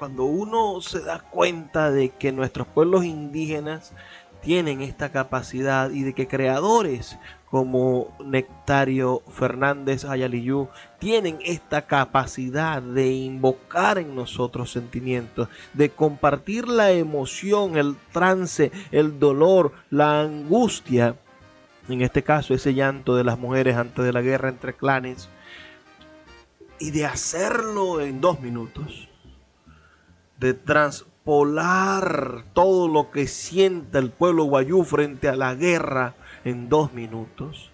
cuando uno se da cuenta de que nuestros pueblos indígenas tienen esta capacidad y de que creadores como Nectario Fernández Ayaliyú tienen esta capacidad de invocar en nosotros sentimientos, de compartir la emoción, el trance, el dolor, la angustia, en este caso ese llanto de las mujeres antes de la guerra entre clanes, y de hacerlo en 2 minutos, de transpolar todo lo que sienta el pueblo wayú frente a la guerra en 2 minutos.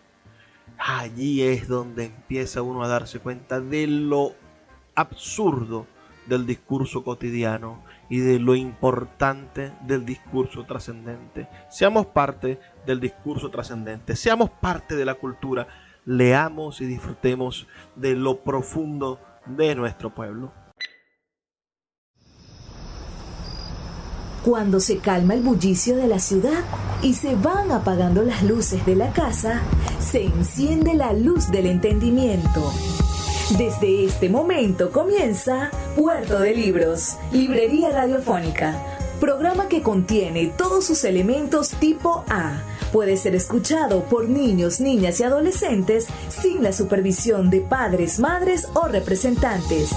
Allí es donde empieza uno a darse cuenta de lo absurdo del discurso cotidiano y de lo importante del discurso trascendente. Seamos parte del discurso trascendente, seamos parte de la cultura, leamos y disfrutemos de lo profundo de nuestro pueblo. Cuando se calma el bullicio de la ciudad y se van apagando las luces de la casa, se enciende la luz del entendimiento. Desde este momento comienza Puerto de Libros, librería radiofónica, programa que contiene todos sus elementos tipo A. Puede ser escuchado por niños, niñas y adolescentes sin la supervisión de padres, madres o representantes.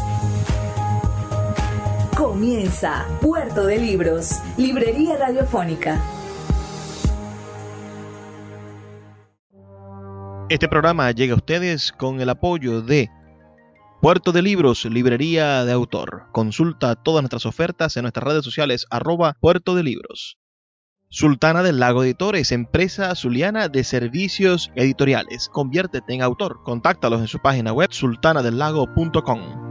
Comienza Puerto de Libros, librería radiofónica. Este programa llega a ustedes con el apoyo de Puerto de Libros, librería de autor. Consulta todas nuestras ofertas en nuestras redes sociales @Puerto de Libros. Sultana del Lago Editores, empresa zuliana de servicios editoriales. Conviértete en autor. Contáctalos en su página web sultanadelago.com.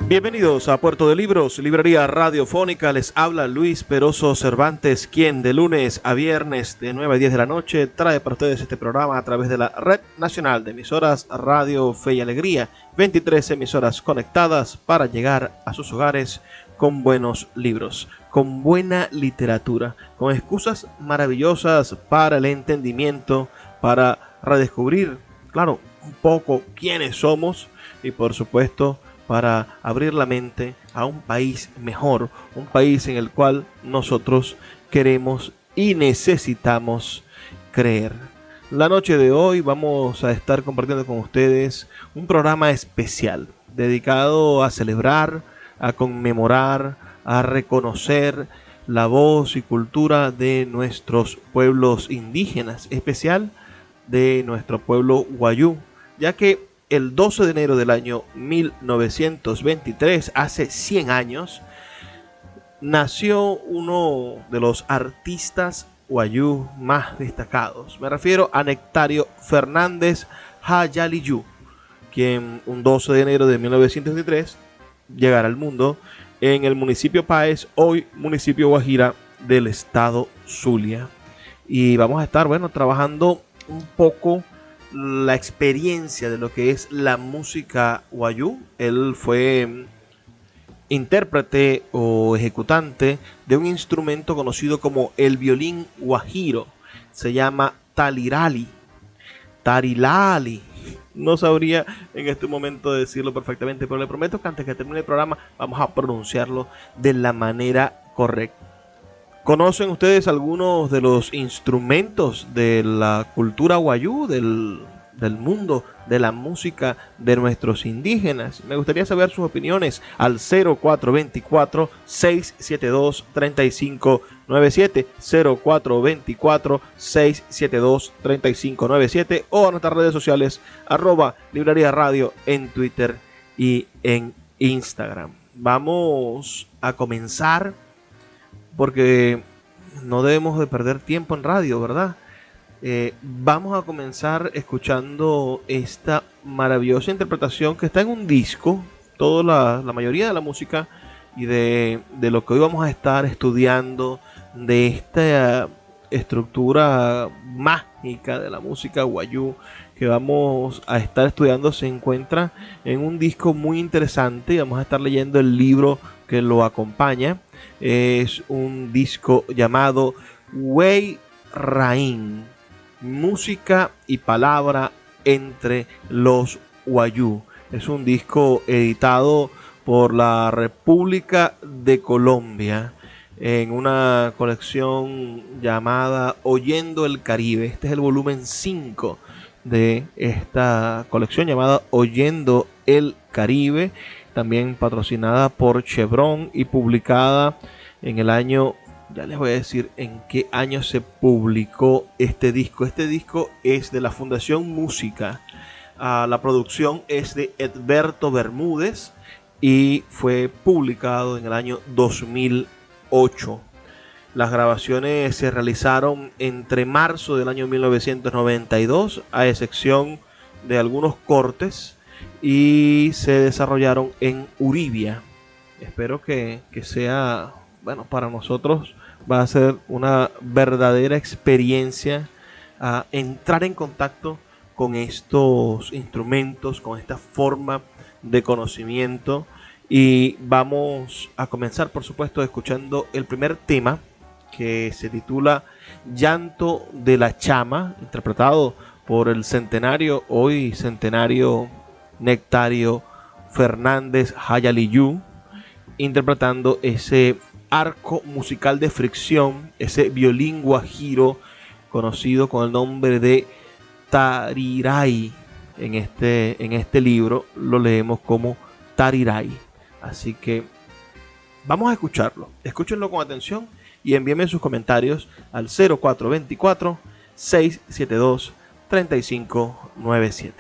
Bienvenidos a Puerto de Libros, librería radiofónica. Les habla Luis Peroso Cervantes, quien de lunes a viernes de 9 a 10 de la noche trae para ustedes este programa a través de la Red Nacional de Emisoras Radio Fe y Alegría. 23 emisoras conectadas para llegar a sus hogares con buenos libros, con buena literatura, con excusas maravillosas para el entendimiento, para redescubrir, claro, un poco quiénes somos y por supuesto para abrir la mente a un país mejor, un país en el cual nosotros queremos y necesitamos creer. La noche de hoy vamos a estar compartiendo con ustedes un programa especial dedicado a celebrar, a conmemorar, a reconocer la voz y cultura de nuestros pueblos indígenas, especial de nuestro pueblo wayú, ya que el 12 de enero del año 1923, hace 100 años, nació uno de los artistas wayú más destacados. Me refiero a Nectario Fernández Ayaliyú, quien un 12 de enero de 1923 llegará al mundo en el municipio Páez, hoy municipio Guajira del estado Zulia. Y vamos a estar, trabajando un poco la experiencia de lo que es la música wayú. Él fue intérprete o ejecutante de un instrumento conocido como el violín guajiro. Se llama tarilali. No sabría en este momento decirlo perfectamente, pero le prometo que antes que termine el programa vamos a pronunciarlo de la manera correcta. ¿Conocen ustedes algunos de los instrumentos de la cultura wayú, del mundo de la música de nuestros indígenas? Me gustaría saber sus opiniones al 0424-672-3597, 0424-672-3597 o a nuestras redes sociales @librería radio en Twitter y en Instagram. Vamos a comenzar porque no debemos de perder tiempo en radio, ¿verdad? Vamos a comenzar escuchando esta maravillosa interpretación que está en un disco. Toda la mayoría de la música y de lo que hoy vamos a estar estudiando, de esta estructura mágica de la música wayú que vamos a estar estudiando, se encuentra en un disco muy interesante y vamos a estar leyendo el libro que lo acompaña. Es un disco llamado Wey Rain, música y palabra entre los Wayuu. Es un disco editado por la República de Colombia en una colección llamada Oyendo el Caribe. Este es el volumen 5 de esta colección llamada Oyendo el Caribe, también patrocinada por Chevron y publicada en el año, ya les voy a decir en qué año se publicó este disco. Este disco es de la Fundación Música. La producción es de Edberto Bermúdez y fue publicado en el año 2008. Las grabaciones se realizaron entre marzo del año 1992, a excepción de algunos cortes, y se desarrollaron en Uribia. Espero que sea, bueno, para nosotros va a ser una verdadera experiencia entrar en contacto con estos instrumentos, con esta forma de conocimiento. Y vamos a comenzar, por supuesto, escuchando el primer tema, que se titula Llanto de la Chama, interpretado por el hoy centenario Nectario Fernández Hayaliyu, interpretando ese arco musical de fricción, ese violín guajiro conocido con el nombre de Tariray. En este libro lo leemos como Tariray. Así que vamos a escucharlo. Escúchenlo con atención y envíenme sus comentarios al 0424-672-3597.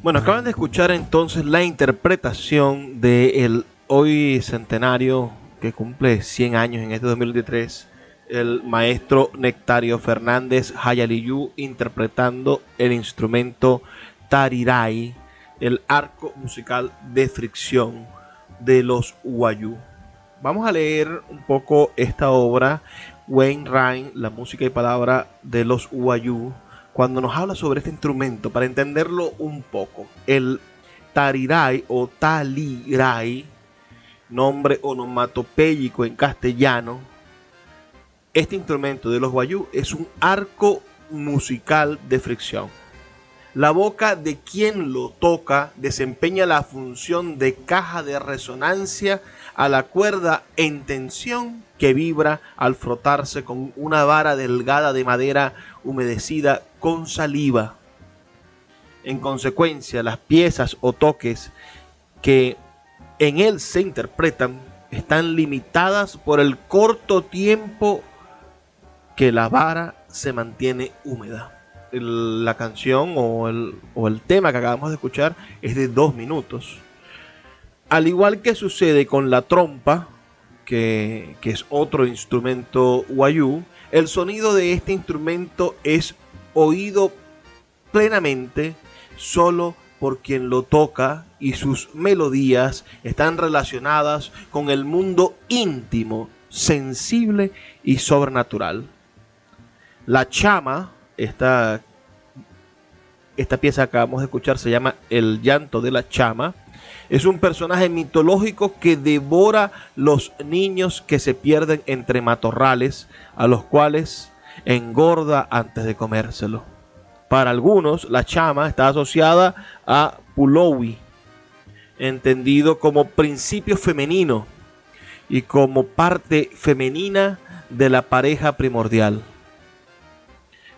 Bueno, acaban de escuchar entonces la interpretación del hoy centenario que cumple 100 años en este 2023, el maestro Nectario Fernández Hayaliyu, interpretando el instrumento Tariray, el arco musical de fricción de los Wayuu. Vamos a leer un poco esta obra, Wainwright, la música y palabra de los Wayuu, cuando nos habla sobre este instrumento, para entenderlo un poco. El Tariray o Taliray, nombre onomatopéyico en castellano. Este instrumento de los Wayuu es un arco musical de fricción. La boca de quien lo toca desempeña la función de caja de resonancia a la cuerda en tensión que vibra al frotarse con una vara delgada de madera humedecida con saliva. En consecuencia, las piezas o toques que en él se interpretan están limitadas por el corto tiempo que la vara se mantiene húmeda. La canción o el tema que acabamos de escuchar es de 2 minutos. Al igual que sucede con la trompa, que es otro instrumento wayuu, el sonido de este instrumento es oído plenamente solo por quien lo toca, y sus melodías están relacionadas con el mundo íntimo, sensible y sobrenatural. La chama, esta pieza que acabamos de escuchar, se llama El llanto de la chama. Es un personaje mitológico que devora los niños que se pierden entre matorrales, a los cuales engorda antes de comérselo. Para algunos, la chama está asociada a Pulowi, entendido como principio femenino y como parte femenina de la pareja primordial.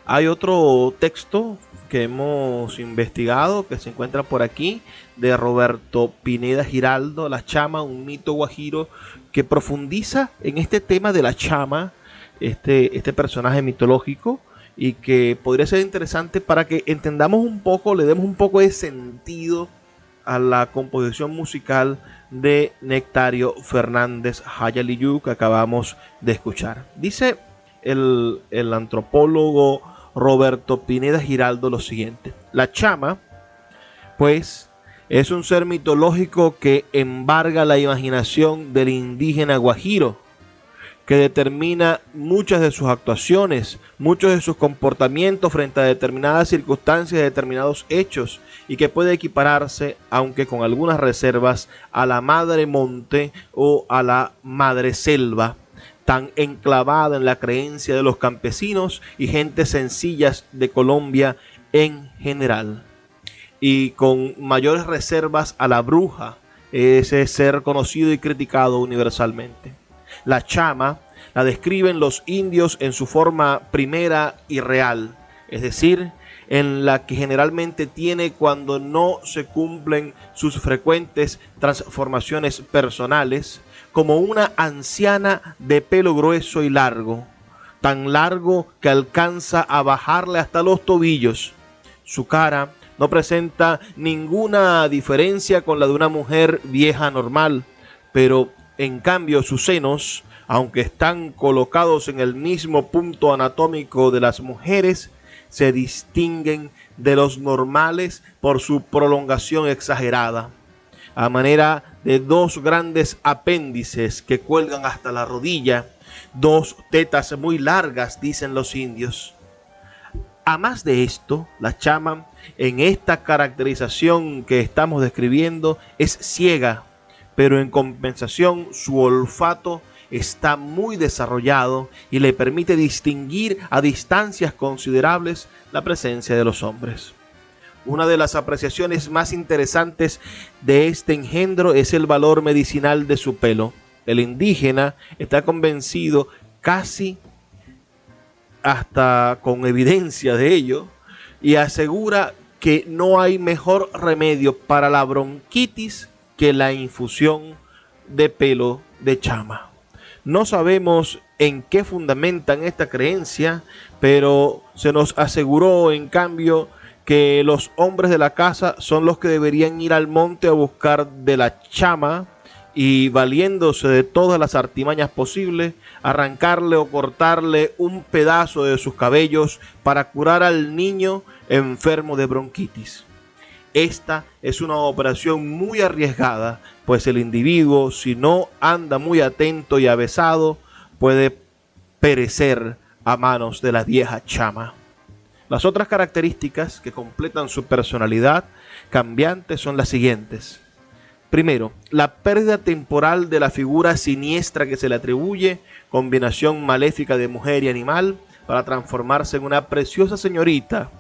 Hay otro texto que hemos investigado, que se encuentra por aquí, de Roberto Pineda Giraldo, La Chama, un mito guajiro, que profundiza en este tema de la chama, este personaje mitológico, y que podría ser interesante para que entendamos un poco, le demos un poco de sentido a la composición musical de Nectario Fernández Hayaliyu que acabamos de escuchar. Dice el antropólogo Roberto Pineda Giraldo lo siguiente: la chama, pues, es un ser mitológico que embarga la imaginación del indígena guajiro, que determina muchas de sus actuaciones, muchos de sus comportamientos frente a determinadas circunstancias, determinados hechos, y que puede equipararse, aunque con algunas reservas, a la madre monte o a la madre selva, tan enclavada en la creencia de los campesinos y gentes sencillas de Colombia en general, y con mayores reservas a la bruja, ese ser conocido y criticado universalmente. La chama la describen los indios en su forma primera y real, es decir, en la que generalmente tiene cuando no se cumplen sus frecuentes transformaciones personales, como una anciana de pelo grueso y largo, tan largo que alcanza a bajarle hasta los tobillos. Su cara no presenta ninguna diferencia con la de una mujer vieja normal, pero en cambio sus senos, aunque están colocados en el mismo punto anatómico de las mujeres, se distinguen de los normales por su prolongación exagerada, a manera de 2 grandes apéndices que cuelgan hasta la rodilla, 2 tetas muy largas, dicen los indios. A más de esto, la chama, en esta caracterización que estamos describiendo, es ciega, pero en compensación su olfato está muy desarrollado y le permite distinguir a distancias considerables la presencia de los hombres. Una de las apreciaciones más interesantes de este engendro es el valor medicinal de su pelo. El indígena está convencido, casi hasta con evidencia de ello, y asegura que no hay mejor remedio para la bronquitis que la infusión de pelo de chama. No sabemos en qué fundamentan esta creencia, pero se nos aseguró en cambio que los hombres de la casa son los que deberían ir al monte a buscar de la chama y, valiéndose de todas las artimañas posibles, arrancarle o cortarle un pedazo de sus cabellos para curar al niño enfermo de bronquitis. Esta es una operación muy arriesgada, pues el individuo, si no anda muy atento y avesado, puede perecer a manos de la vieja chama. Las otras características que completan su personalidad cambiante son las siguientes. Primero, la pérdida temporal de la figura siniestra que se le atribuye, combinación maléfica de mujer y animal, para transformarse en una preciosa señorita,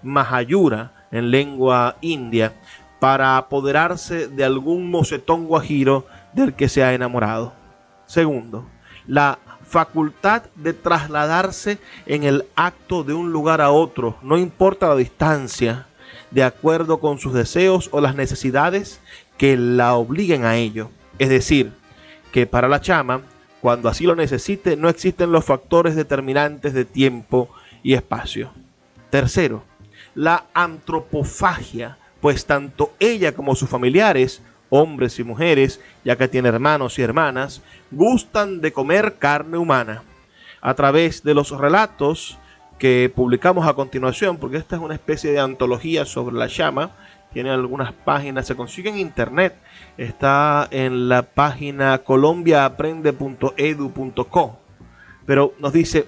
Mahayura en lengua india, para apoderarse de algún mocetón guajiro del que se ha enamorado. Segundo, la facultad de trasladarse en el acto de un lugar a otro, no importa la distancia, de acuerdo con sus deseos o las necesidades que la obliguen a ello. Es decir, que para la chama, cuando así lo necesite, no existen los factores determinantes de tiempo y espacio. Tercero, la antropofagia, pues tanto ella como sus familiares, hombres y mujeres, ya que tiene hermanos y hermanas, gustan de comer carne humana. A través de los relatos que publicamos a continuación, porque esta es una especie de antología sobre la llama, tiene algunas páginas, se consigue en internet, está en la página colombiaaprende.edu.co, pero nos dice,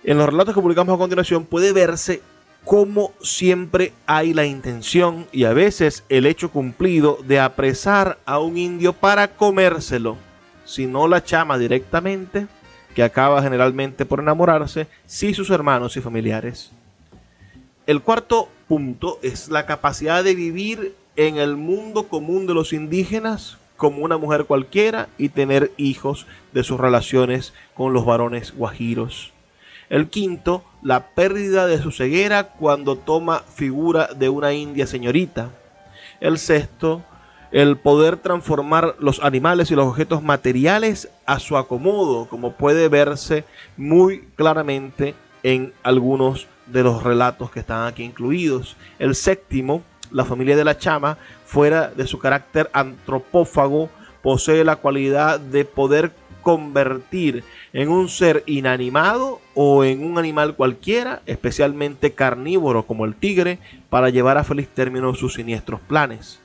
en los relatos que publicamos a continuación puede verse cómo siempre hay la intención y a veces el hecho cumplido de apresar a un indio para comérselo, si no la chama directamente, que acaba generalmente por enamorarse, sí sus hermanos y familiares. El cuarto punto es la capacidad de vivir en el mundo común de los indígenas como una mujer cualquiera y tener hijos de sus relaciones con los varones guajiros. El quinto, la pérdida de su ceguera cuando toma figura de una india señorita. El sexto, el poder transformar los animales y los objetos materiales a su acomodo, como puede verse muy claramente en algunos de los relatos que están aquí incluidos. El séptimo, la familia de la chama, fuera de su carácter antropófago, posee la cualidad de poder convertir en un ser inanimado o en un animal cualquiera, especialmente carnívoro como el tigre, para llevar a feliz término sus siniestros planes.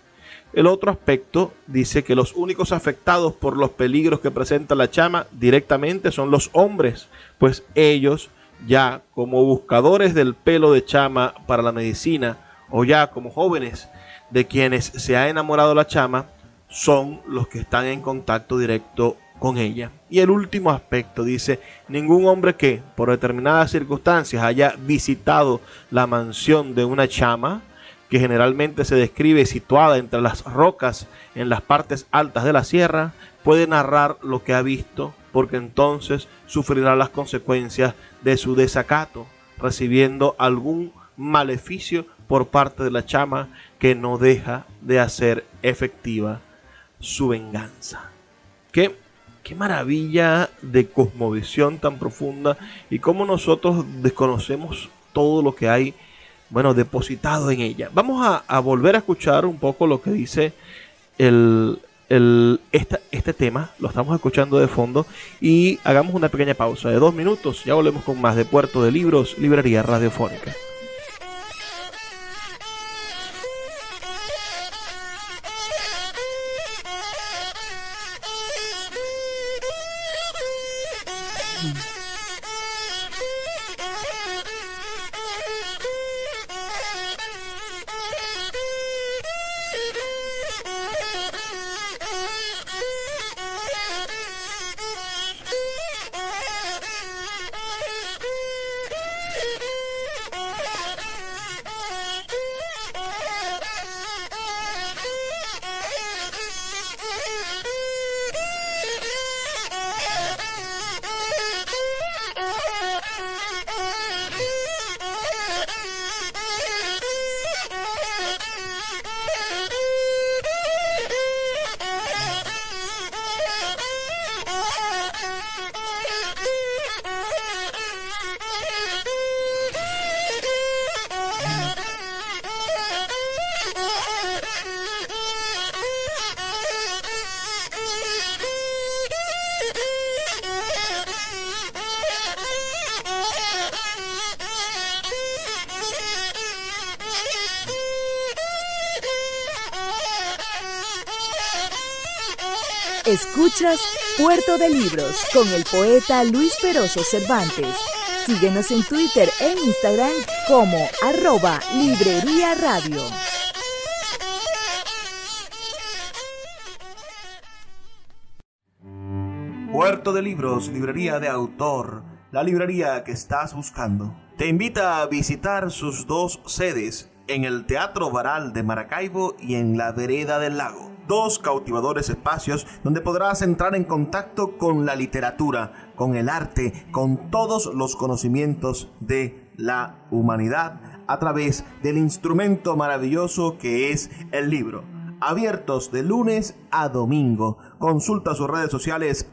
El otro aspecto dice que los únicos afectados por los peligros que presenta la chama directamente son los hombres, pues ellos, ya como buscadores del pelo de chama para la medicina, o ya como jóvenes de quienes se ha enamorado la chama, son los que están en contacto directo con ella. Y el último aspecto dice, ningún hombre que por determinadas circunstancias haya visitado la mansión de una chama, que generalmente se describe situada entre las rocas en las partes altas de la sierra, puede narrar lo que ha visto, porque entonces sufrirá las consecuencias de su desacato, recibiendo algún maleficio por parte de la chama que no deja de hacer efectiva su venganza. Qué maravilla de cosmovisión tan profunda, y cómo nosotros desconocemos todo lo que hay, bueno, depositado en ella. Vamos a volver a escuchar un poco lo que dice este tema. Lo estamos escuchando de fondo y hagamos una pequeña pausa de 2 minutos. Ya volvemos con más de Puerto de Libros, Librería Radiofónica. Escuchas Puerto de Libros con el poeta Luis Peroso Cervantes. Síguenos en Twitter e Instagram como @Librería Radio. Puerto de Libros, librería de autor, la librería que estás buscando. Te invita a visitar sus 2 sedes, en el Teatro Baral de Maracaibo y en la Vereda del Lago. 2 cautivadores espacios donde podrás entrar en contacto con la literatura, con el arte, con todos los conocimientos de la humanidad a través del instrumento maravilloso que es el libro. abiertos de lunes a domingo. Consulta sus redes sociales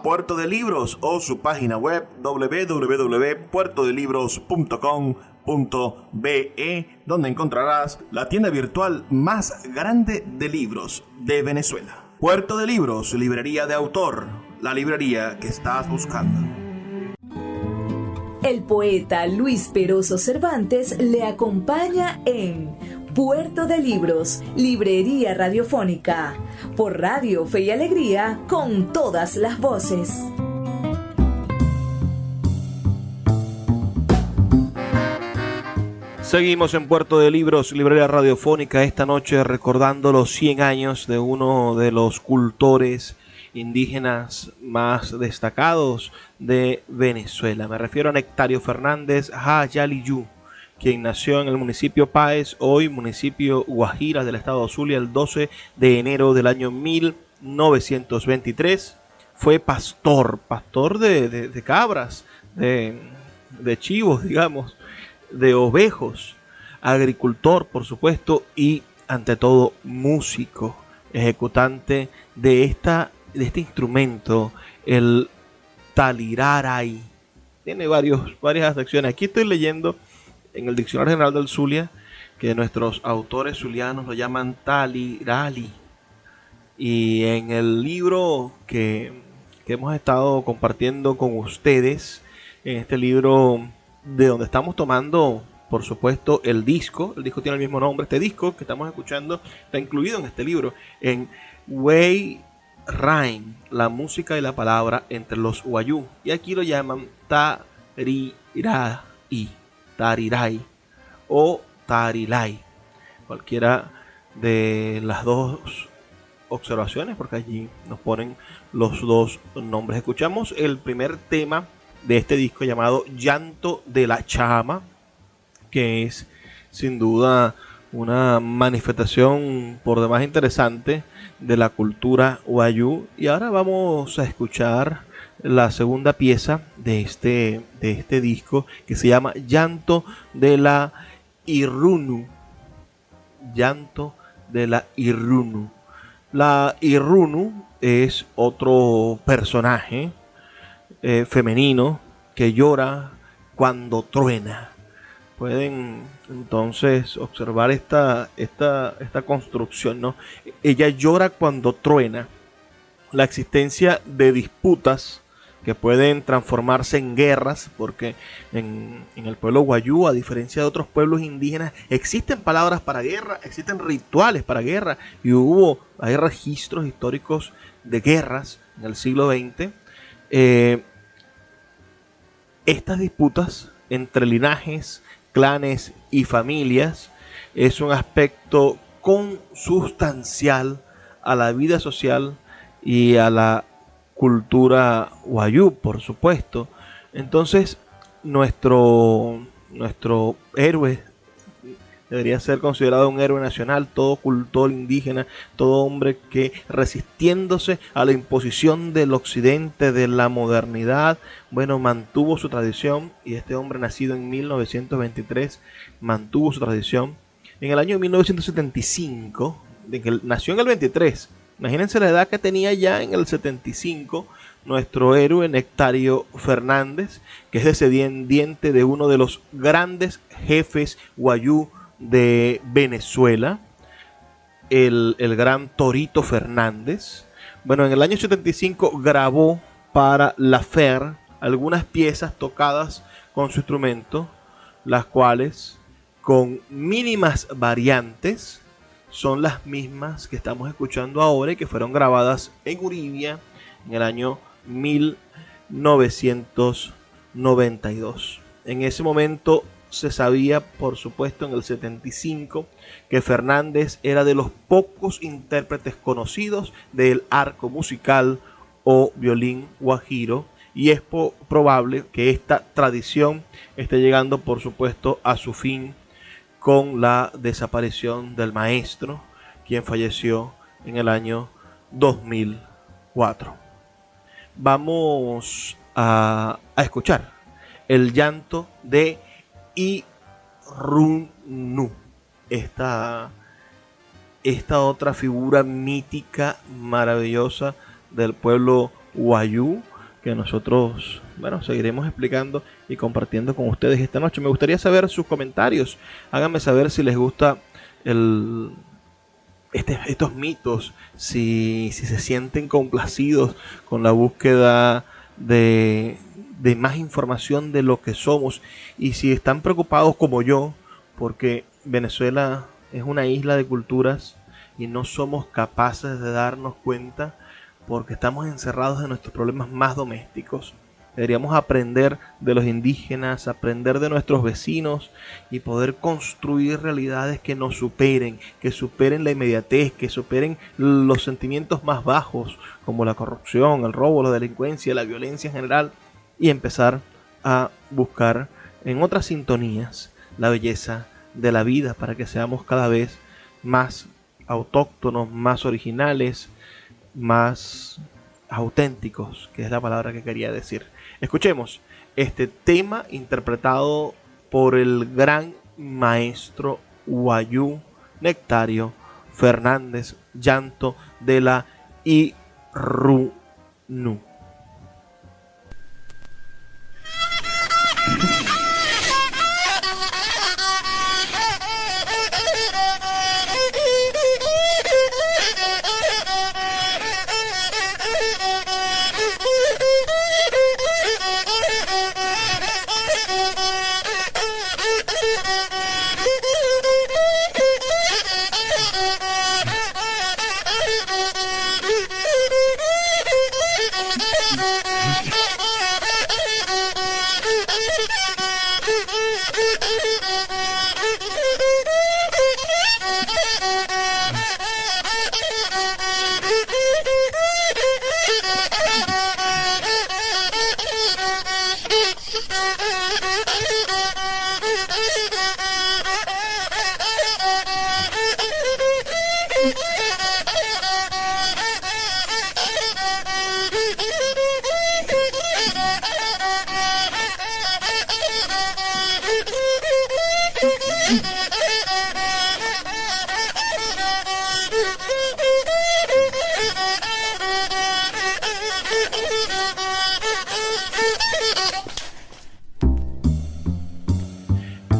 @Puerto de Libros o su página web www.puertodelibros.com.be, donde encontrarás la tienda virtual más grande de libros de Venezuela. Puerto de Libros, librería de autor, la librería que estás buscando. El poeta Luis Peroso Cervantes le acompaña en Puerto de Libros, librería radiofónica, por Radio Fe y Alegría, con todas las voces. Seguimos en Puerto de Libros, librería radiofónica, esta noche recordando los 100 años de uno de los cultores indígenas más destacados de Venezuela. Me refiero a Nectario Fernández Jayaliyú, quien nació en el municipio Páez, hoy municipio Guajira del estado Zulia, el 12 de enero del año 1923. Fue pastor de cabras, de chivos, digamos, de ovejos, agricultor, por supuesto, y ante todo músico, ejecutante de este instrumento, el taliraray. Tiene varias secciones. Aquí estoy leyendo en el Diccionario General del Zulia que nuestros autores zulianos lo llaman talirali. Y en el libro que hemos estado compartiendo con ustedes, en este libro de donde estamos tomando, por supuesto, el disco tiene el mismo nombre. Este disco que estamos escuchando está incluido en este libro, en Way Rhyme, la música y la palabra entre los wayú, y aquí lo llaman tariray o tarilay, cualquiera de las dos observaciones, porque allí nos ponen los dos nombres. Escuchamos el primer tema de este disco llamado Llanto de la Chama, que es sin duda una manifestación por demás interesante de la cultura wayú. Y ahora vamos a escuchar la segunda pieza de este disco, que se llama Llanto de la Irrunu. Llanto de la Irrunu. La Irrunu es otro personaje femenino que llora cuando truena. Pueden entonces observar esta construcción, ¿no? Ella llora cuando truena. La existencia de disputas que pueden transformarse en guerras, porque en el pueblo wayú, a diferencia de otros pueblos indígenas, existen palabras para guerra, existen rituales para guerra, y hay registros históricos de guerras en el siglo XX. Estas disputas entre linajes, clanes y familias es un aspecto consustancial a la vida social y a la cultura wayú, por supuesto. Entonces, nuestro héroe debería ser considerado un héroe nacional, todo cultor indígena, todo hombre que, resistiéndose a la imposición del occidente, de la modernidad, mantuvo su tradición. Y este hombre, nacido en 1923, mantuvo su tradición. En el año 1975, nació en el 23, imagínense la edad que tenía ya en el 75, nuestro héroe Nectario Fernández, que es descendiente de uno de los grandes jefes wayú de Venezuela, el gran Torito Fernández. En el año 75 grabó para La Fer algunas piezas tocadas con su instrumento, las cuales, con mínimas variantes, son las mismas que estamos escuchando ahora y que fueron grabadas en Uribia en el año 1992. En ese momento se sabía, por supuesto, en el 75, que Fernández era de los pocos intérpretes conocidos del arco musical o violín guajiro, y es probable que esta tradición esté llegando, por supuesto, a su fin con la desaparición del maestro, quien falleció en el año 2004. Vamos a escuchar el llanto de Irrunu, esta esta otra figura mítica, maravillosa del pueblo wayuu, que nosotros, bueno, seguiremos explicando y compartiendo con ustedes esta noche. Me gustaría saber sus comentarios. Háganme saber si les gusta estos mitos, si se sienten complacidos con la búsqueda de más información de lo que somos, y si están preocupados como yo, porque Venezuela es una isla de culturas y no somos capaces de darnos cuenta porque estamos encerrados en nuestros problemas más domésticos. Deberíamos aprender de los indígenas, aprender de nuestros vecinos y poder construir realidades que nos superen, que superen la inmediatez, que superen los sentimientos más bajos, como la corrupción, el robo, la delincuencia, la violencia en general, y empezar a buscar en otras sintonías la belleza de la vida para que seamos cada vez más autóctonos, más originales, más auténticos, que es la palabra que quería decir. Escuchemos este tema interpretado por el gran maestro wayuu Nectario Fernández, Llanto de la Irunu.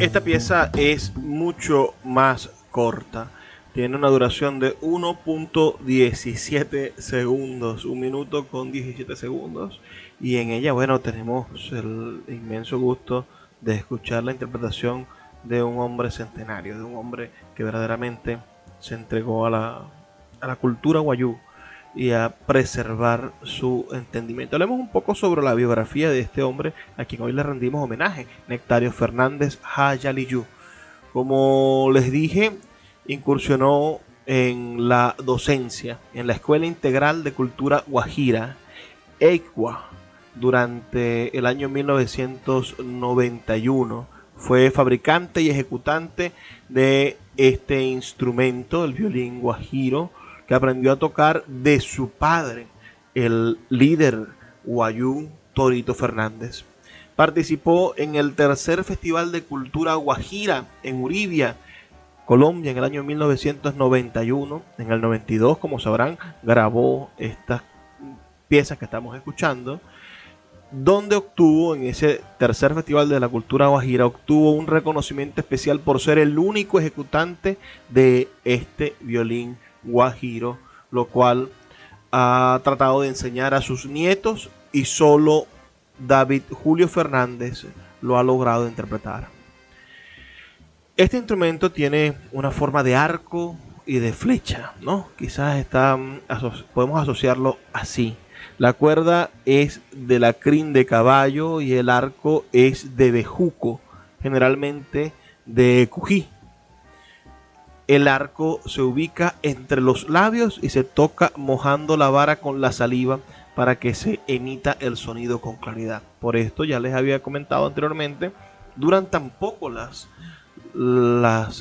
Esta pieza es mucho más corta. Tiene una duración de 1.17 segundos, 1 minuto con 17 segundos. Y en ella, bueno, tenemos el inmenso gusto de escuchar la interpretación de un hombre centenario, de un hombre que verdaderamente se entregó a la cultura wayuu y a preservar su entendimiento. Hablemos un poco sobre la biografía de este hombre a quien hoy le rendimos homenaje, Nectario Fernández Hayaliyu. Como les dije, incursionó en la docencia en la Escuela Integral de Cultura Guajira, EICWA, durante el año 1991. Fue fabricante y ejecutante de este instrumento, el violín guajiro, que aprendió a tocar de su padre, el líder wayuu Torito Fernández. Participó en el tercer Festival de Cultura Guajira en Uribia, Colombia, en el año 1991. En el 92, como sabrán, grabó estas piezas que estamos escuchando, donde obtuvo, en ese tercer Festival de la Cultura Guajira, obtuvo un reconocimiento especial por ser el único ejecutante de este violín guajiro, lo cual ha tratado de enseñar a sus nietos y solo David Julio Fernández lo ha logrado interpretar. Este instrumento tiene una forma de arco y de flecha, ¿no? Quizás podemos asociarlo así. La cuerda es de la crin de caballo y el arco es de bejuco, generalmente de cují. El arco se ubica entre los labios y se toca mojando la vara con la saliva para que se emita el sonido con claridad. Por esto, ya les había comentado anteriormente, duran tan poco las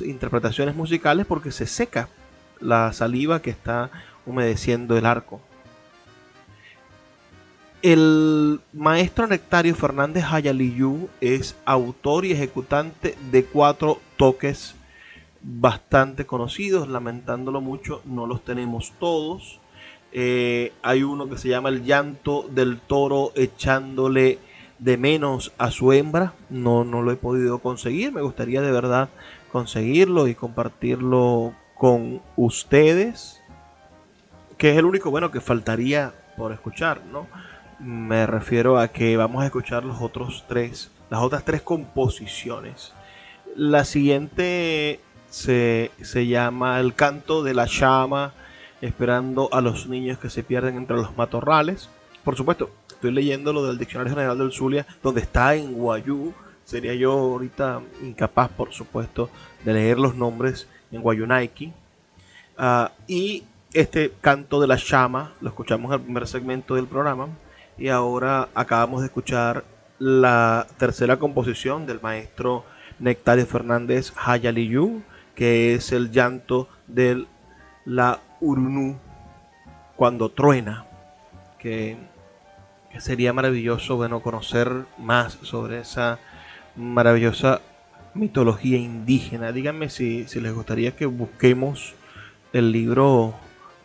interpretaciones musicales porque se seca la saliva que está humedeciendo el arco. El maestro Nectario Fernández Hayaliyu es autor y ejecutante de 4 toques bastante conocidos, lamentándolo mucho, no los tenemos todos. Hay uno que se llama El llanto del toro echándole de menos a su hembra. No lo he podido conseguir, me gustaría de verdad conseguirlo y compartirlo con ustedes, que es el único bueno que faltaría por escuchar, ¿no? Me refiero a que vamos a escuchar las otras tres composiciones. La siguiente se llama El canto de la llama, esperando a los niños que se pierden entre los matorrales. Por supuesto, estoy leyendo lo del Diccionario General del Zulia, donde está en guayú. Sería yo ahorita incapaz, por supuesto, de leer los nombres en guayunaiki. Y este canto de la llama lo escuchamos en el primer segmento del programa. Y ahora acabamos de escuchar la tercera composición del maestro Nectario Fernández Hayaliyu, que es el llanto de la Urunú cuando truena, que sería maravilloso, bueno, conocer más sobre esa maravillosa mitología indígena. Díganme si les gustaría que busquemos el libro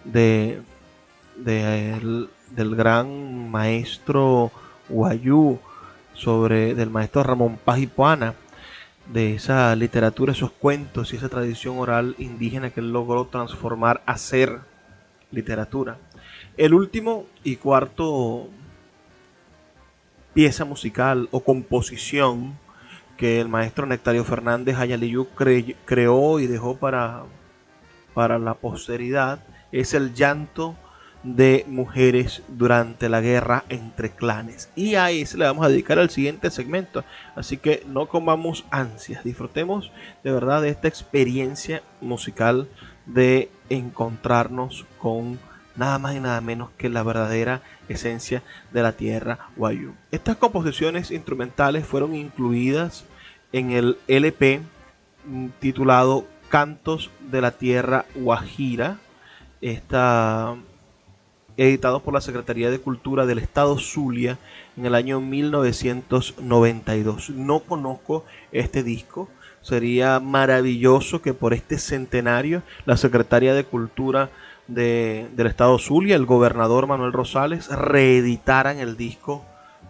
del gran maestro Guayú, del maestro Ramón Paz y Puana, de esa literatura, esos cuentos y esa tradición oral indígena que él logró transformar a ser literatura. El último y cuarto pieza musical o composición que el maestro Nectario Fernández Hayaliyu creó y dejó para la posteridad es el llanto de mujeres durante la guerra entre clanes, y a ese le vamos a dedicar el siguiente segmento, así que no comamos ansias, disfrutemos de verdad de esta experiencia musical de encontrarnos con nada más y nada menos que la verdadera esencia de la tierra guayú. Estas composiciones instrumentales fueron incluidas en el LP titulado Cantos de la Tierra Guajira, editado por la Secretaría de Cultura del Estado Zulia en el año 1992. No conozco este disco. Sería maravilloso que por este centenario la Secretaría de Cultura del Estado Zulia, el gobernador Manuel Rosales, reeditaran el disco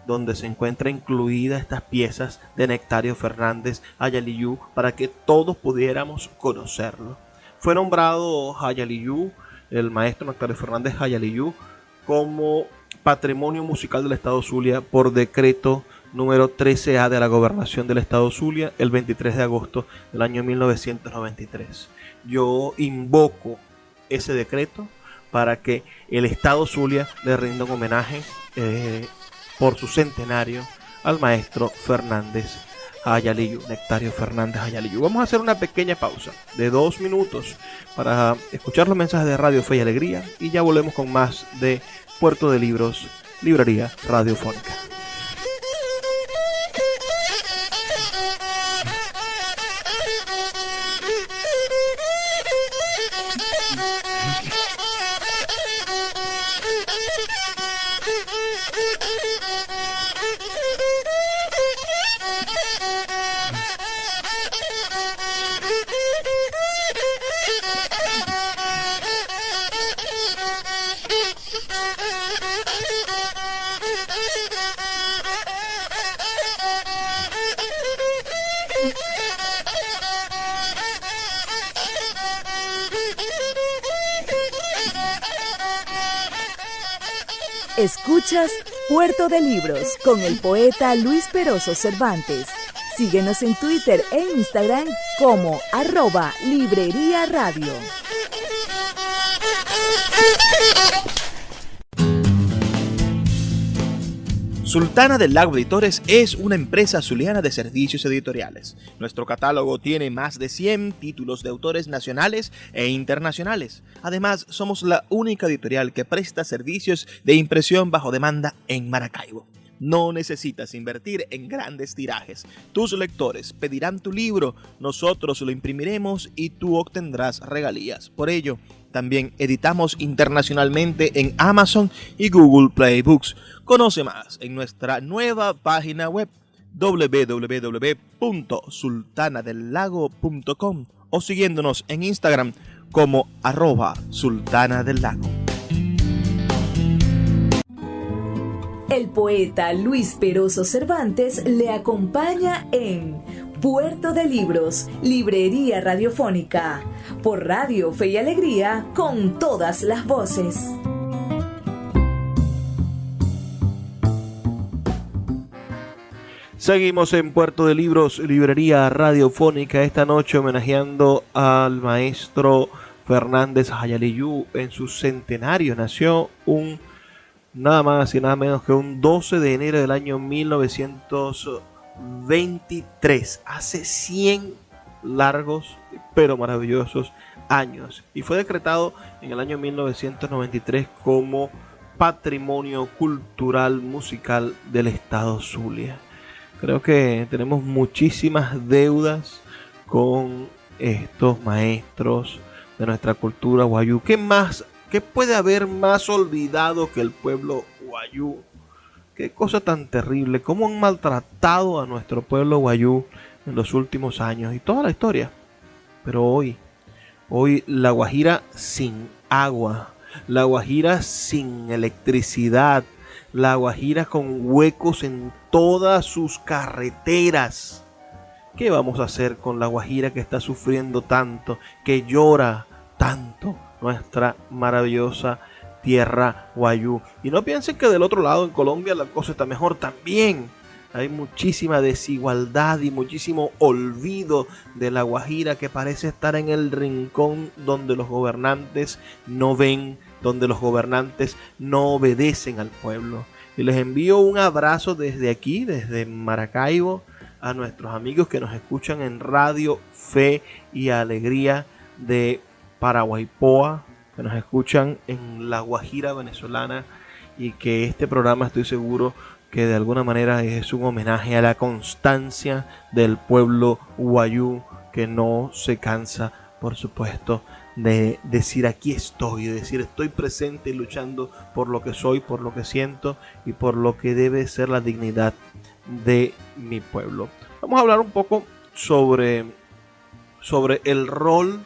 donde se encuentra incluida estas piezas de Nectario Fernández Hayaliyu para que todos pudiéramos conocerlo. Fue nombrado Hayaliyu, el maestro Nectario Fernández Hayaliyu, como Patrimonio Musical del Estado Zulia por decreto número 13A de la Gobernación del Estado Zulia el 23 de agosto del año 1993. Yo invoco ese decreto para que el Estado Zulia le rinda un homenaje por su centenario al maestro Fernández Hayaliyu, Nectario Fernández Hayaliyu. Vamos a hacer una pequeña pausa de 2 minutos para escuchar los mensajes de Radio Fe y Alegría y ya volvemos con más de Puerto de Libros, Librería Radiofónica. Escuchas Puerto de Libros con el poeta Luis Peroso Cervantes. Síguenos en Twitter e Instagram como @Librería Radio. Sultana del Lago Editores es una empresa zuliana de servicios editoriales. Nuestro catálogo tiene más de 100 títulos de autores nacionales e internacionales. Además, somos la única editorial que presta servicios de impresión bajo demanda en Maracaibo. No necesitas invertir en grandes tirajes. Tus lectores pedirán tu libro, nosotros lo imprimiremos y tú obtendrás regalías. Por ello, también editamos internacionalmente en Amazon y Google Play Books. Conoce más en nuestra nueva página web www.sultanadelago.com o siguiéndonos en Instagram como @Sultana del Lago. El poeta Luis Peroso Cervantes le acompaña en Puerto de Libros, Librería Radiofónica, por Radio Fe y Alegría, con todas las voces. Seguimos en Puerto de Libros, Librería Radiofónica, esta noche homenajeando al maestro Fernández Hayaliyú en su centenario. Nació nada más y nada menos que un 12 de enero del año 1923, hace 100 largos pero maravillosos años, y fue decretado en el año 1993 como Patrimonio Cultural Musical del Estado Zulia. Creo que tenemos muchísimas deudas con estos maestros de nuestra cultura wayú. ¿Qué puede haber más olvidado que el pueblo wayú? Qué cosa tan terrible, cómo han maltratado a nuestro pueblo wayú en los últimos años y toda la historia. Pero hoy la Guajira sin agua, la Guajira sin electricidad, la Guajira con huecos en todas sus carreteras. ¿Qué vamos a hacer con la Guajira que está sufriendo tanto, que llora tanto nuestra maravillosa tierra wayú? Y no piensen que del otro lado, en Colombia, la cosa está mejor. También hay muchísima desigualdad y muchísimo olvido de la Guajira, que parece estar en el rincón donde los gobernantes no ven, donde los gobernantes no obedecen al pueblo. Y les envío un abrazo desde aquí, desde Maracaibo, a nuestros amigos que nos escuchan en Radio Fe y Alegría de Paraguaypoa, que nos escuchan en la Guajira venezolana, y que este programa, estoy seguro que de alguna manera es un homenaje a la constancia del pueblo wayú, que no se cansa, por supuesto, de decir aquí estoy, de decir estoy presente y luchando por lo que soy, por lo que siento y por lo que debe ser la dignidad de mi pueblo. Vamos a hablar un poco sobre el rol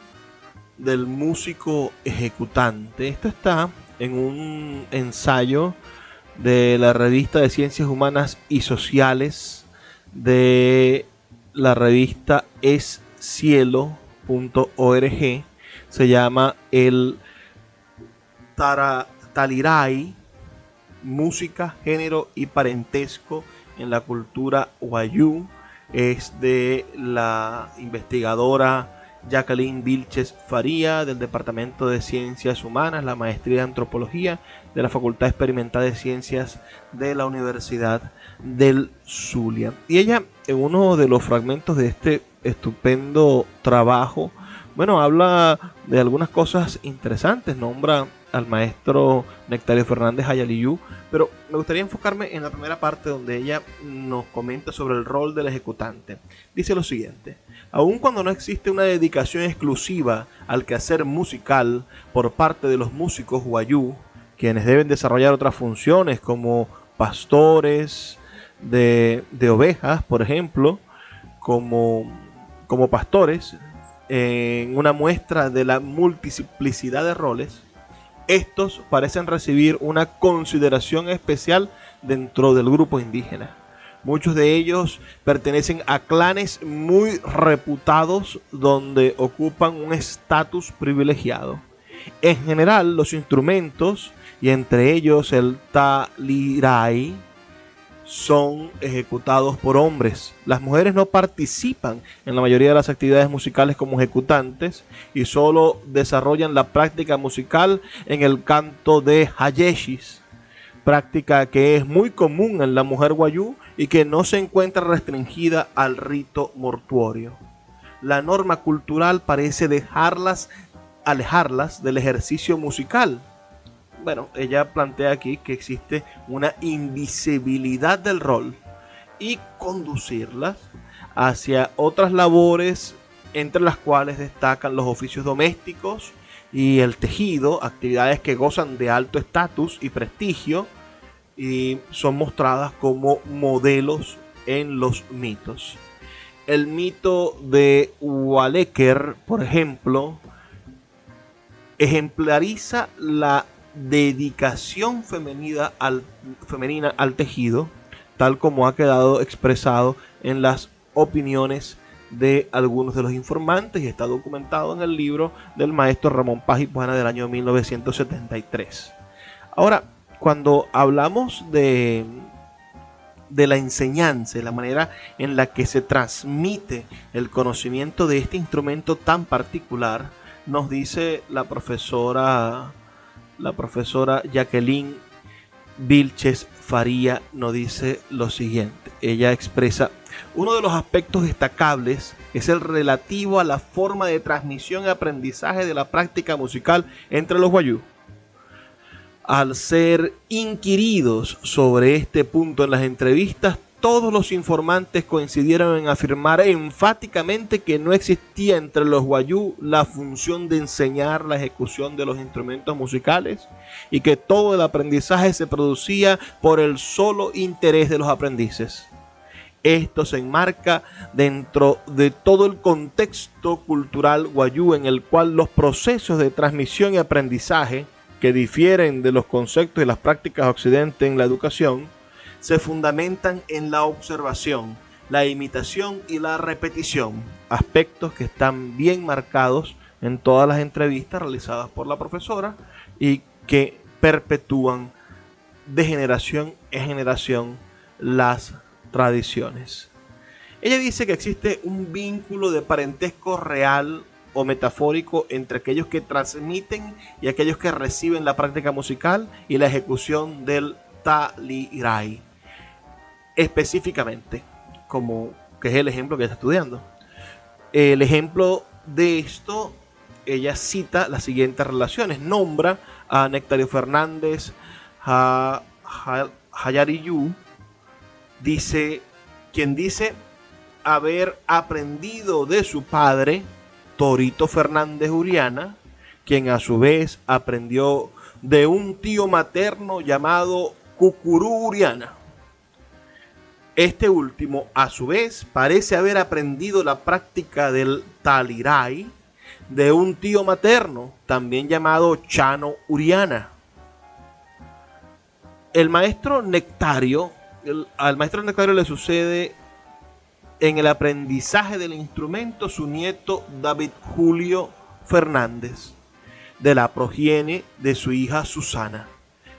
del músico ejecutante. Esto está en un ensayo de la revista de Ciencias Humanas y Sociales, de la revista escielo.org. Se llama el Taliray, música, género y parentesco en la cultura wayú. Es de la investigadora Jacqueline Vilches Faría, del Departamento de Ciencias Humanas, la maestría de Antropología de la Facultad Experimental de Ciencias de la Universidad del Zulia. Y ella, en uno de los fragmentos de este estupendo trabajo, habla de algunas cosas interesantes, nombra al maestro Nectario Fernández Hayaliyú, pero me gustaría enfocarme en la primera parte, donde ella nos comenta sobre el rol del ejecutante. Dice lo siguiente: aun cuando no existe una dedicación exclusiva al quehacer musical por parte de los músicos wayú, quienes deben desarrollar otras funciones como pastores de ovejas, por ejemplo, como pastores, en una muestra de la multiplicidad de roles, estos parecen recibir una consideración especial dentro del grupo indígena. Muchos de ellos pertenecen a clanes muy reputados, donde ocupan un estatus privilegiado. En general, los instrumentos, y entre ellos el taliray, son ejecutados por hombres. Las mujeres no participan en la mayoría de las actividades musicales como ejecutantes, y solo desarrollan la práctica musical en el canto de hayeshis, práctica que es muy común en la mujer wayú y que no se encuentra restringida al rito mortuorio. La norma cultural parece alejarlas del ejercicio musical. Ella plantea aquí que existe una invisibilidad del rol y conducirlas hacia otras labores, entre las cuales destacan los oficios domésticos y el tejido, actividades que gozan de alto estatus y prestigio y son mostradas como modelos en los mitos. el mito de Walekert, por ejemplo, ejemplariza la dedicación femenina al tejido, tal como ha quedado expresado en las opiniones de algunos de los informantes y está documentado en el libro del maestro Ramón Paz y Puana del año 1973. Ahora, cuando hablamos de la enseñanza, la manera en la que se transmite el conocimiento de este instrumento tan particular, nos dice la profesora Jacqueline Vilches Faría, nos dice lo siguiente. Ella expresa: uno de los aspectos destacables es el relativo a la forma de transmisión y aprendizaje de la práctica musical entre los wayuu. Al ser inquiridos sobre este punto en las entrevistas, todos los informantes coincidieron en afirmar enfáticamente que no existía entre los wayuu la función de enseñar la ejecución de los instrumentos musicales y que todo el aprendizaje se producía por el solo interés de los aprendices. Esto se enmarca dentro de todo el contexto cultural wayuu en el cual los procesos de transmisión y aprendizaje, que difieren de los conceptos y las prácticas occidentales en la educación, se fundamentan en la observación, la imitación y la repetición, aspectos que están bien marcados en todas las entrevistas realizadas por la profesora y que perpetúan de generación en generación las tradiciones. Ella dice que existe un vínculo de parentesco real o metafórico entre aquellos que transmiten y aquellos que reciben la práctica musical y la ejecución del taliray. Específicamente, como que es el ejemplo que está estudiando. El ejemplo de esto, ella cita las siguientes relaciones. Nombra a Nectario Fernández Hayariyú, quien dice haber aprendido de su padre Torito Fernández Uriana, quien a su vez aprendió de un tío materno llamado Cucurú Uriana. Este último, a su vez, parece haber aprendido la práctica del taliray de un tío materno, también llamado Chano Uriana. Al maestro Nectario le sucede en el aprendizaje del instrumento su nieto David Julio Fernández, de la progenie de su hija Susana.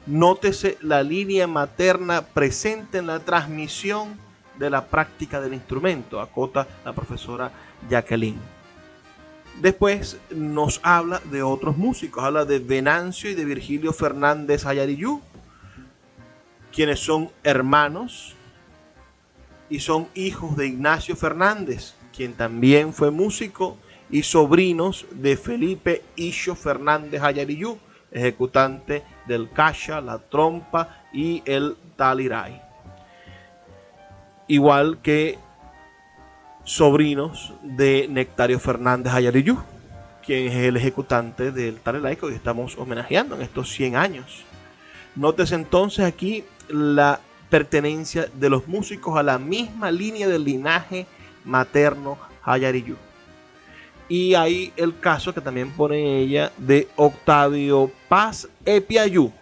Nótese la línea materna presente en la transmisión de la práctica del instrumento, acota la profesora Jacqueline. Después nos habla de otros músicos, habla de Venancio y de Virgilio Fernández Hayariyú, quienes son hermanos y son hijos de Ignacio Fernández, quien también fue músico, y sobrinos de Felipe Isho Fernández Hayariyú, ejecutante del cacha, la trompa y el taliray. Igual que sobrinos de Nectario Fernández Hayariyú, quien es el ejecutante del taliray que hoy estamos homenajeando en estos 100 años. Nótese entonces aquí la pertenencia de los músicos a la misma línea del linaje materno Hayariyú. Y hay el caso que también pone ella de Octavio Paz Epiayú,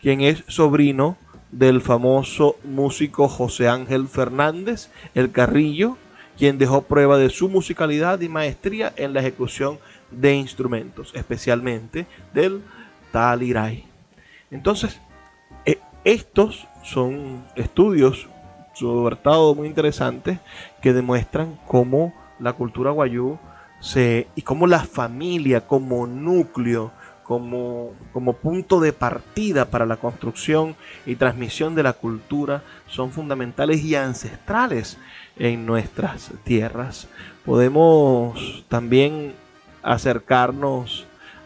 quien es sobrino del famoso músico José Ángel Fernández El Carrillo, quien dejó prueba de su musicalidad y maestría en la ejecución de instrumentos, especialmente del taliray. Entonces, estos son estudios, sobre todo muy interesantes, que demuestran cómo la cultura wayuu y cómo la familia como núcleo, como punto de partida para la construcción y transmisión de la cultura son fundamentales y ancestrales en nuestras tierras. Podemos también acercarnos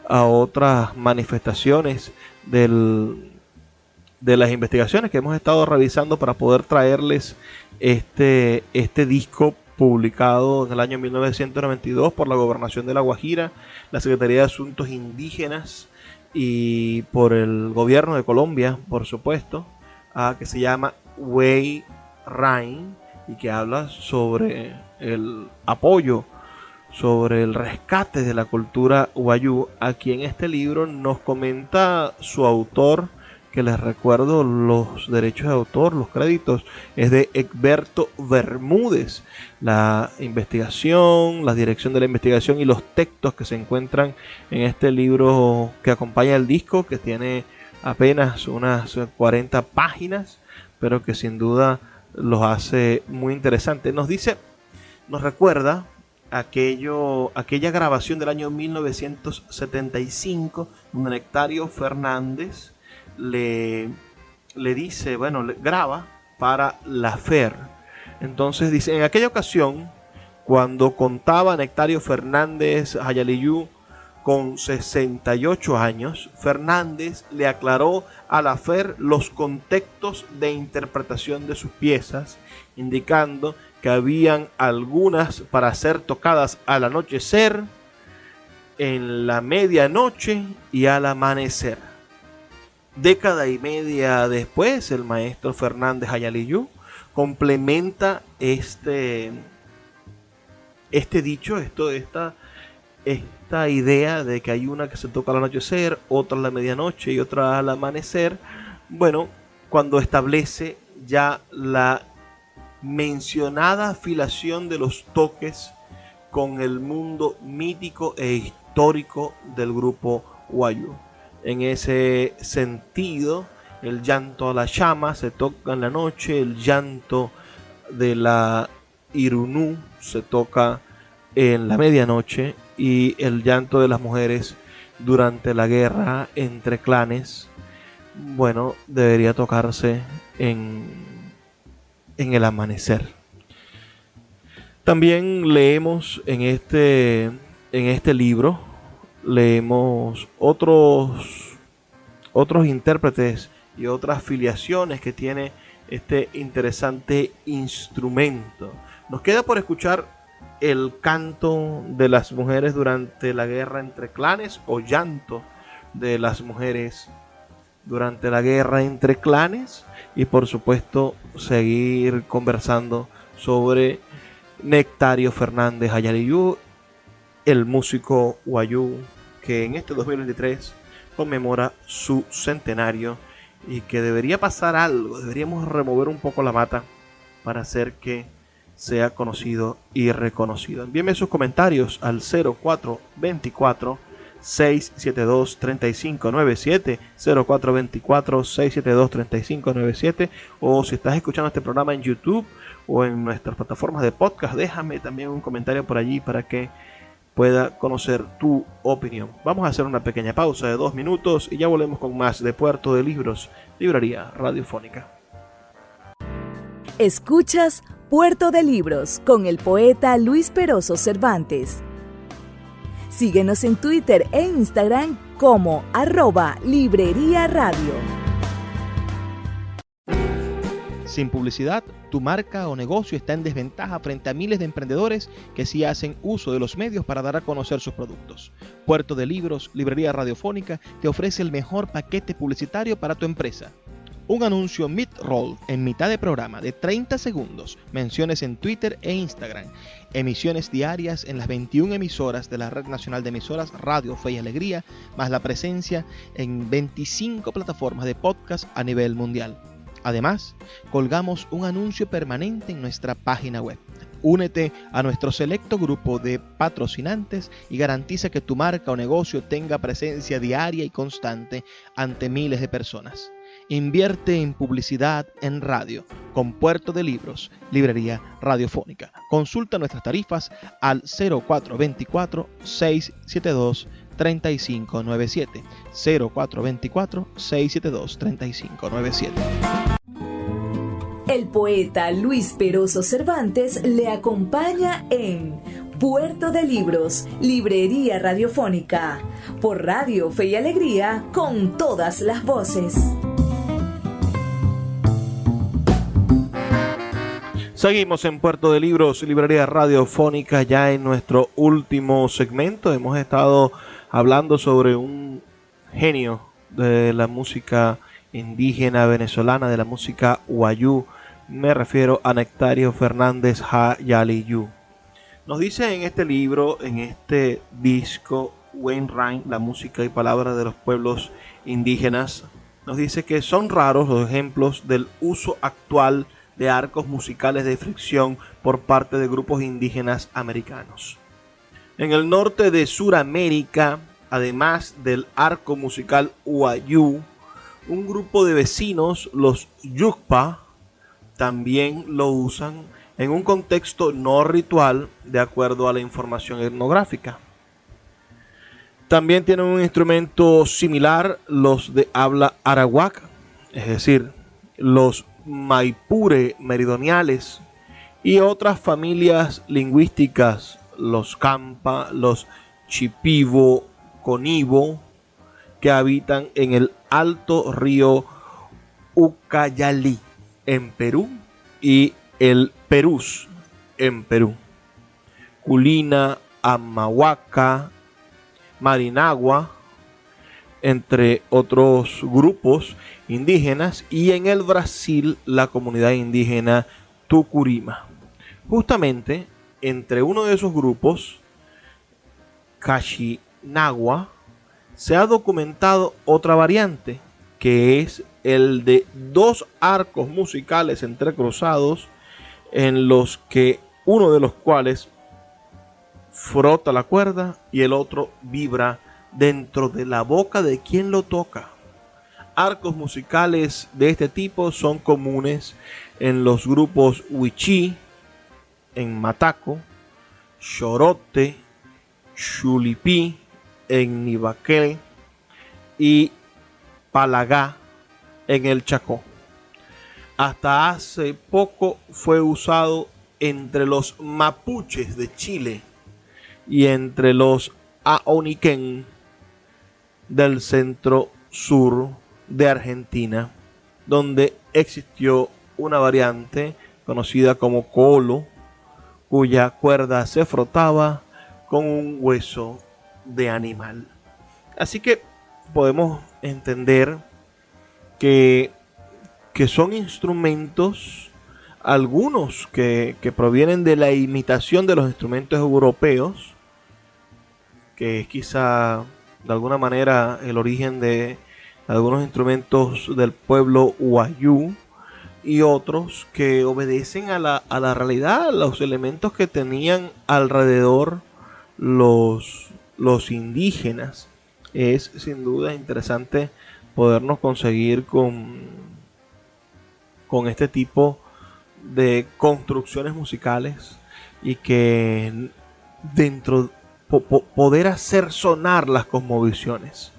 a otras manifestaciones de las investigaciones que hemos estado realizando para poder traerles este disco publicado en el año 1992 por la Gobernación de La Guajira, la Secretaría de Asuntos Indígenas y por el Gobierno de Colombia, por supuesto, que se llama Wey Rain, y que habla sobre el apoyo, sobre el rescate de la cultura wayuu. Aquí en este libro nos comenta su autor, que les recuerdo los derechos de autor, los créditos, es de Egberto Bermúdez. La investigación, la dirección de la investigación y los textos que se encuentran en este libro que acompaña el disco, que tiene apenas unas 40 páginas, pero que sin duda los hace muy interesantes. Nos recuerda aquella grabación del año 1975, donde Nectario Fernández le dice, le graba para la FER. Entonces dice, en aquella ocasión, cuando contaba Nectario Fernández Hayaliyú con 68 años, Fernández le aclaró a la FER los contextos de interpretación de sus piezas, indicando que habían algunas para ser tocadas al anochecer, en la medianoche y al amanecer. Década y media después, el maestro Fernández Hayaliyú complementa este dicho, esta idea de que hay una que se toca al anochecer, otra a la medianoche y otra al amanecer. Cuando establece ya la mencionada afilación de los toques con el mundo mítico e histórico del grupo wayuu. En ese sentido, el llanto a la llama se toca en la noche, el llanto de la Irunú se toca en la medianoche, y el llanto de las mujeres durante la guerra entre clanes, debería tocarse en el amanecer. También leemos en este libro, leemos otros intérpretes y otras filiaciones que tiene este interesante instrumento. Nos queda por escuchar el canto de las mujeres durante la guerra entre clanes, o llanto de las mujeres durante la guerra entre clanes, y por supuesto seguir conversando sobre Nectario Fernández Hayaliyú, el músico wayuu que en este 2023 conmemora su centenario, y que debería pasar algo, deberíamos remover un poco la mata para hacer que sea conocido y reconocido. Envíenme sus comentarios al 0424 672 3597, 0424 672 3597, o si estás escuchando este programa en YouTube o en nuestras plataformas de podcast, déjame también un comentario por allí para que pueda conocer tu opinión. Vamos a hacer una pequeña pausa de 2 minutos y ya volvemos con más de Puerto de Libros, Librería Radiofónica. Escuchas Puerto de Libros con el poeta Luis Peroso Cervantes. Síguenos en Twitter e Instagram como @Librería Radio. Sin publicidad, tu marca o negocio está en desventaja frente a miles de emprendedores que sí hacen uso de los medios para dar a conocer sus productos. Puerto de Libros, Librería Radiofónica, te ofrece el mejor paquete publicitario para tu empresa. Un anuncio mid-roll en mitad de programa de 30 segundos, menciones en Twitter e Instagram, emisiones diarias en las 21 emisoras de la Red Nacional de Emisoras Radio Fe y Alegría, más la presencia en 25 plataformas de podcast a nivel mundial. Además, colgamos un anuncio permanente en nuestra página web. Únete a nuestro selecto grupo de patrocinantes y garantiza que tu marca o negocio tenga presencia diaria y constante ante miles de personas. Invierte en publicidad en radio con Puerto de Libros, Librería Radiofónica. Consulta nuestras tarifas al 0424 672 3597, 0424 672 3597. El poeta Luis Peroso Cervantes le acompaña en Puerto de Libros, Librería Radiofónica, por Radio Fe y Alegría, con todas las voces. Seguimos en Puerto de Libros, Librería Radiofónica, ya en nuestro último segmento. Hemos estado hablando sobre un genio de la música indígena venezolana, de la música wayuu Me refiero a Nectario Fernández Hayaliyu. Nos dice en este libro, en este disco, Wainwright, la música y palabras de los pueblos indígenas, nos dice que son raros los ejemplos del uso actual de arcos musicales de fricción por parte de grupos indígenas americanos. En el norte de Suramérica, además del arco musical Uayú, un grupo de vecinos, los Yukpa, también lo usan en un contexto no ritual de acuerdo a la información etnográfica. También tienen un instrumento similar los de habla arawak, es decir, los maipure meridionales y otras familias lingüísticas, los campa, los chipivo, conivo, que habitan en el alto río Ucayali en Perú y el Perús en Perú. Culina, Amahuaca, Marinagua, entre otros grupos indígenas, y en el Brasil la comunidad indígena Tucurima. Justamente entre uno de esos grupos, Cachinagua, se ha documentado otra variante, que es el de dos arcos musicales entrecruzados, en los que uno de los cuales frota la cuerda y el otro vibra dentro de la boca de quien lo toca. Arcos musicales de este tipo son comunes en los grupos Huichí, en Mataco, Chorote, Chulipí, en Nibaquel y Palagá, en el Chacó. Hasta hace poco fue usado entre los mapuches de Chile y entre los aoniquén del centro sur de Argentina, donde existió una variante conocida como colo, cuya cuerda se frotaba con un hueso de animal. Así que podemos entender que son instrumentos, algunos que provienen de la imitación de los instrumentos europeos, que es quizá de alguna manera el origen de algunos instrumentos del pueblo Uayú, y otros que obedecen a la realidad, a los elementos que tenían alrededor los indígenas. Es sin duda interesante podernos conseguir con este tipo de construcciones musicales, y que dentro poder hacer sonar las cosmovisiones,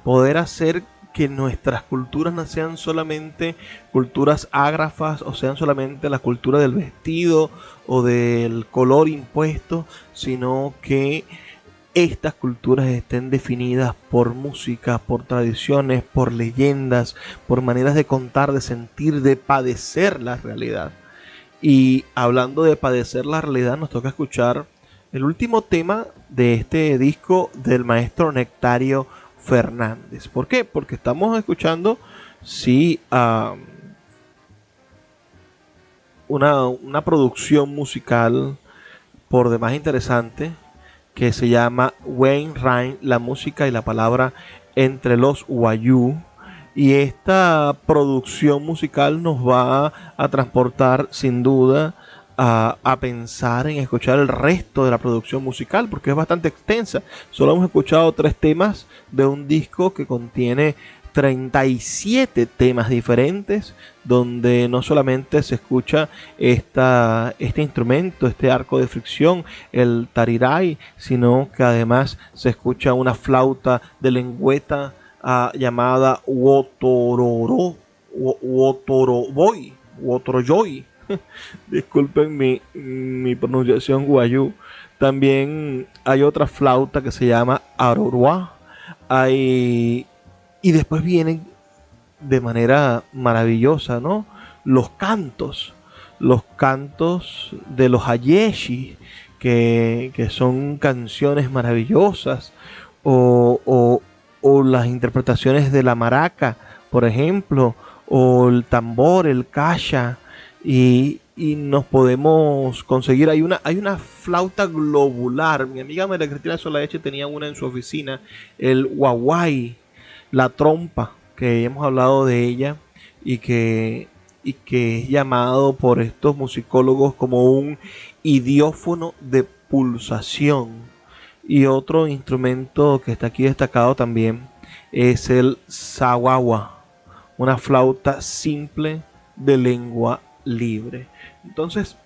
poder hacer que nuestras culturas no sean solamente culturas ágrafas, o sean solamente la cultura del vestido o del color impuesto, sino que estas culturas estén definidas por música, por tradiciones, por leyendas, por maneras de contar, de sentir, de padecer la realidad. Y hablando de padecer la realidad, nos toca escuchar el último tema de este disco del maestro Nectario Fernández. ¿Por qué? Porque estamos escuchando, sí, una producción musical por demás interesante, que se llama Wainwright, la música y la palabra entre los Uayú. Y esta producción musical nos va a transportar sin duda a pensar en escuchar el resto de la producción musical, porque es bastante extensa. Solo hemos escuchado 3 temas de un disco que contiene 37 temas diferentes, donde no solamente se escucha este instrumento, este arco de fricción, el tariray, sino que además se escucha una flauta de lengüeta llamada Wotoroboy. Disculpen mi pronunciación guayú. También hay otra flauta que se llama Arorua. Y después vienen de manera maravillosa, ¿no?, los cantos de los ayeshi, que son canciones maravillosas, o las interpretaciones de la maraca, por ejemplo, o el tambor, el kasha, y nos podemos conseguir. Hay una flauta globular. Mi amiga María Cristina Solaeche tenía una en su oficina, el guaguay, la trompa, que hemos hablado de ella y que es llamado por estos musicólogos como un idiófono de pulsación. Y otro instrumento que está aquí destacado también es el sawawa, una flauta simple de lengua libre. Entonces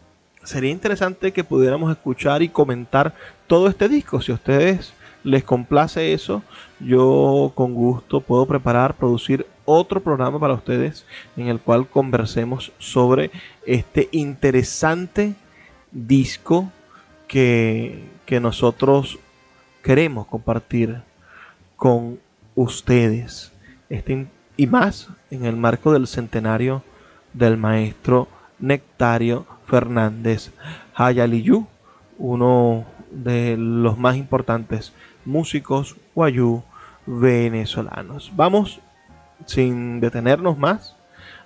sería interesante que pudiéramos escuchar y comentar todo este disco. Si a ustedes les complace eso, yo con gusto puedo producir otro programa para ustedes en el cual conversemos sobre este interesante disco que nosotros queremos compartir con ustedes. Y más en el marco del centenario del maestro Nectario Fernández Jayalillú, uno de los más importantes músicos guayú venezolanos. Vamos, sin detenernos más,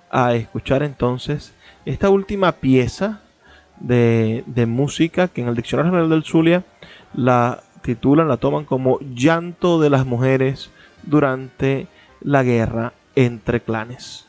a escuchar entonces esta última pieza de música que en el Diccionario General del Zulia la toman como llanto de las mujeres durante la guerra entre clanes.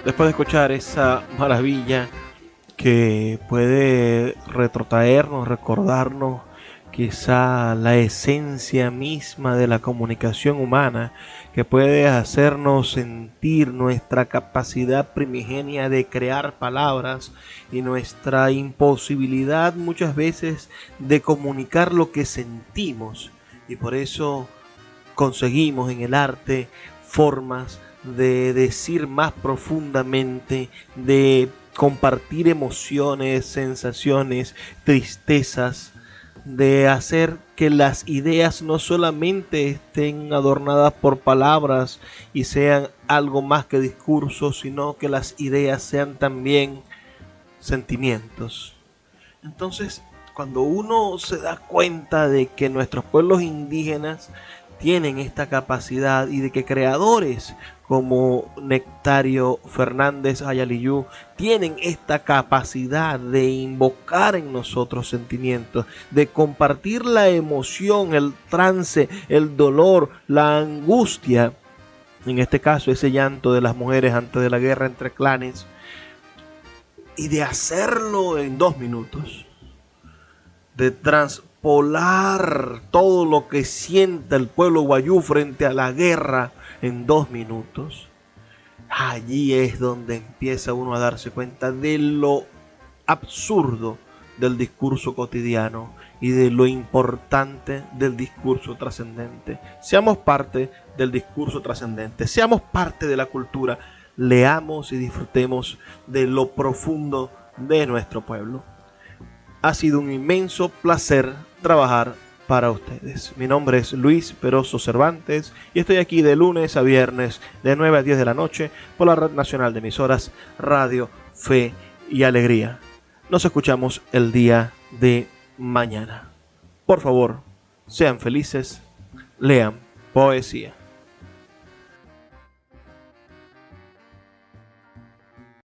Después de escuchar esa maravilla que puede retrotraernos, recordarnos quizá la esencia misma de la comunicación humana, que puede hacernos sentir nuestra capacidad primigenia de crear palabras y nuestra imposibilidad muchas veces de comunicar lo que sentimos, y por eso conseguimos en el arte formas de decir más profundamente, de compartir emociones, sensaciones, tristezas, de hacer que las ideas no solamente estén adornadas por palabras y sean algo más que discursos, sino que las ideas sean también sentimientos. Entonces, cuando uno se da cuenta de que nuestros pueblos indígenas tienen esta capacidad y de que creadores como Nectario Fernández Ayaliyú tienen esta capacidad de invocar en nosotros sentimientos, de compartir la emoción, el trance, el dolor, la angustia, en este caso ese llanto de las mujeres antes de la guerra entre clanes, y de hacerlo en 2 minutos, de transpolar todo lo que siente el pueblo guayú frente a la guerra en 2 minutos. Allí es donde empieza uno a darse cuenta de lo absurdo del discurso cotidiano y de lo importante del discurso trascendente. Seamos parte del discurso trascendente, seamos parte de la cultura, leamos y disfrutemos de lo profundo de nuestro pueblo. Ha sido un inmenso placer trabajar para ustedes. Mi nombre es Luis Peroso Cervantes y estoy aquí de lunes a viernes de 9 a 10 de la noche por la Red Nacional de Emisoras Radio Fe y Alegría. Nos escuchamos el día de mañana. Por favor, sean felices, lean poesía.